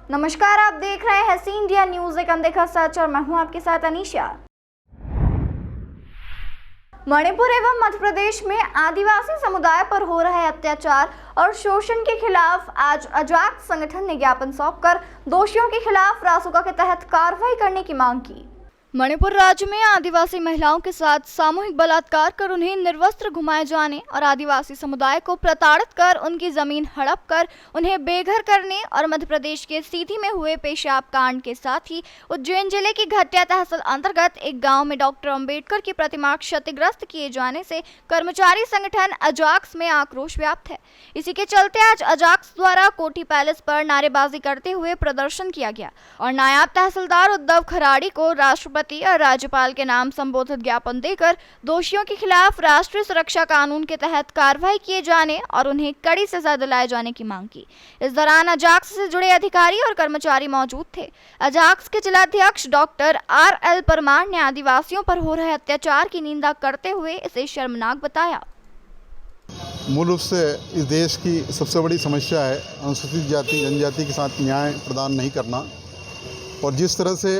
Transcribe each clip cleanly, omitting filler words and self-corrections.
नमस्कार, आप देख रहे हैं सी इंडिया न्यूज, एक अनदेखा सच, और मैं हूं आपके साथ अनीशा। मणिपुर एवं मध्य प्रदेश में आदिवासी समुदाय पर हो रहे अत्याचार और शोषण के खिलाफ आज अजाक्स संगठन ने ज्ञापन सौंपकर दोषियों के खिलाफ रासुका के तहत कार्रवाई करने की मांग की। मणिपुर राज्य में आदिवासी महिलाओं के साथ सामूहिक बलात्कार कर उन्हें निर्वस्त्र घुमाए जाने और आदिवासी समुदाय को प्रताड़ित कर उनकी जमीन हड़प कर उन्हें बेघर करने और मध्य प्रदेश के सीधी में हुए पेशाब कांड के साथ ही उज्जैन जिले की घटिया तहसील अंतर्गत एक गांव में डॉक्टर अंबेडकर की प्रतिमा क्षतिग्रस्त किए जाने से कर्मचारी संगठन अजाक्स में आक्रोश व्याप्त है। इसी के चलते आज अजाक्स द्वारा कोठी पैलेस पर नारेबाजी करते हुए प्रदर्शन किया गया और नायब तहसीलदार उद्धव खराड़ी को राष्ट्रपति और राज्यपाल के नाम संबोधित ज्ञापन देकर दोषियों के खिलाफ राष्ट्रीय सुरक्षा कानून के तहत कार्रवाई किए जाने और उन्हें कड़ी सजा दिलाए जाने की मांग की। इस दौरान अजाक्स से जुड़े अधिकारी और कर्मचारी मौजूद थे। अजाक्स के जिलाध्यक्ष डॉक्टर RL परमार ने आदिवासियों पर हो रहे अत्याचार की निंदा करते हुए इसे शर्मनाक बताया। मूल रूप से इस देश की सबसे बड़ी समस्या है अनुसूचित जाति जनजाति के साथ न्याय प्रदान नहीं करना। और जिस तरह से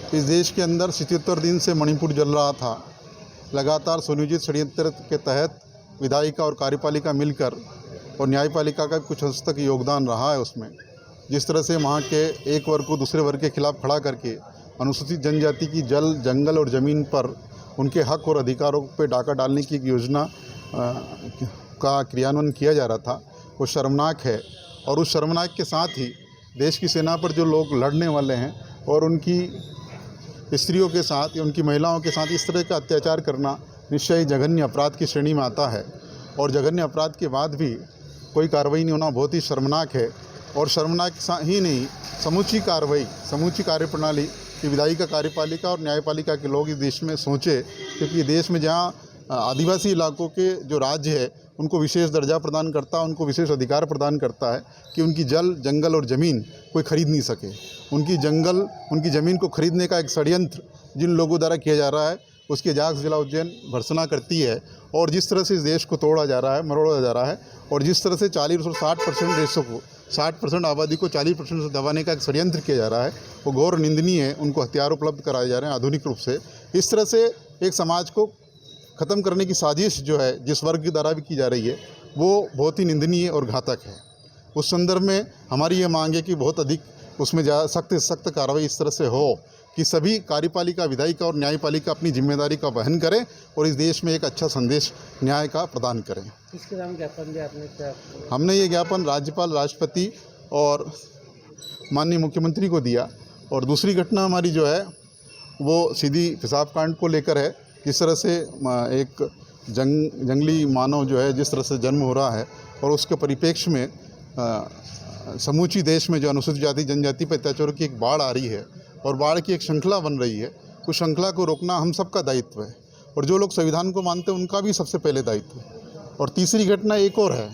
इस देश के अंदर 77 दिन से मणिपुर जल रहा था, लगातार सुनियोजित षड्यंत्र के तहत विधायिका और कार्यपालिका मिलकर और न्यायपालिका का कुछ हद तक योगदान रहा है उसमें। जिस तरह से वहाँ के एक वर्ग को दूसरे वर्ग के खिलाफ खड़ा करके अनुसूचित जनजाति की जल, जंगल और ज़मीन पर उनके हक और अधिकारों पर डाका डालने की एक योजना का क्रियान्वयन किया जा रहा था, वो शर्मनाक है। और उस शर्मनाक के साथ ही देश की सेना पर जो लोग लड़ने वाले हैं और उनकी स्त्रियों के साथ या उनकी महिलाओं के साथ इस तरह का अत्याचार करना निश्चय जघन्य अपराध की श्रेणी में आता है। और जघन्य अपराध के बाद भी कोई कार्रवाई नहीं होना बहुत ही शर्मनाक है। और शर्मनाक ही नहीं, समूची कार्रवाई, समूची कार्यप्रणाली की विधायिका, कार्यपालिका और न्यायपालिका के लोग इस देश में सोचें, क्योंकि देश में जहाँ आदिवासी इलाकों के जो राज्य है उनको विशेष दर्जा प्रदान करता है, उनको विशेष अधिकार प्रदान करता है कि उनकी जल, जंगल और ज़मीन कोई खरीद नहीं सके। उनकी ज़मीन को खरीदने का एक षड्यंत्र जिन लोगों द्वारा किया जा रहा है उसके अजाक्स जिला उज्जैन भर्त्सना करती है। और जिस तरह से इस देश को तोड़ा जा रहा है, मरोड़ा जा रहा है, और जिस तरह से 40 और 60% रेशो को, 60% आबादी को 40% से दबाने का एक षड्यंत्र किया जा रहा है, वो घोर निंदनीय है। उनको हथियार उपलब्ध कराए जा रहे हैं आधुनिक रूप से। इस तरह से एक समाज को ख़त्म करने की साजिश जो है जिस वर्ग के द्वारा भी की जा रही है वो बहुत ही निंदनीय और घातक है। उस संदर्भ में हमारी ये मांग है कि बहुत अधिक उसमें सख्त से सख्त कार्रवाई इस तरह से हो कि सभी कार्यपालिका, विधायिका और न्यायपालिका अपनी जिम्मेदारी का वहन करें और इस देश में एक अच्छा संदेश न्याय का प्रदान करें। इसके नाम ज्ञापन दिया आपने क्या? हमने ये ज्ञापन राज्यपाल, राष्ट्रपति और माननीय मुख्यमंत्री को दिया। और दूसरी घटना हमारी जो है वो सीधी पेशाब कांड को लेकर है। जिस तरह से एक जंगली मानव जो है जिस तरह से जन्म हो रहा है और उसके परिप्रेक्ष्य में समूची देश में जो अनुसूचित जाति जनजाति पर अत्याचारों की एक बाढ़ आ रही है और बाढ़ की एक श्रृंखला बन रही है, उस श्रृंखला को रोकना हम सबका दायित्व है और जो लोग संविधान को मानते हैं उनका भी सबसे पहले दायित्व है। और तीसरी घटना एक और है,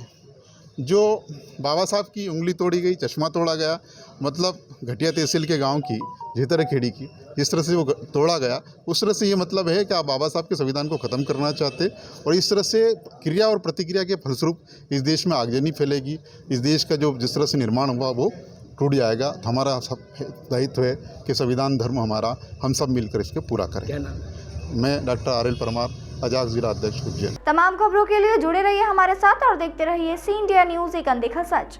जो बाबा साहब की उंगली तोड़ी गई, चश्मा तोड़ा गया, मतलब घटिया तहसील के गांव की झेतरा खेड़ी की जिस तरह से वो तोड़ा गया, उस तरह से ये मतलब है कि आप बाबा साहब के संविधान को ख़त्म करना चाहते। और इस तरह से क्रिया और प्रतिक्रिया के फलस्वरूप इस देश में आगजनी फैलेगी। इस देश का जो जिस तरह से निर्माण हुआ वो टूट जाएगा। तो हमारा सब दायित्व है कि संविधान धर्म हमारा, हम सब मिलकर इसको पूरा करें। क्या नाम है? मैं डॉक्टर RL परमार, अजाक्स जिला अध्यक्ष उज्जैन। तमाम खबरों के लिए जुड़े रहिए हमारे साथ और देखते रहिए सी इंडिया न्यूज, एक अनदेखा सच।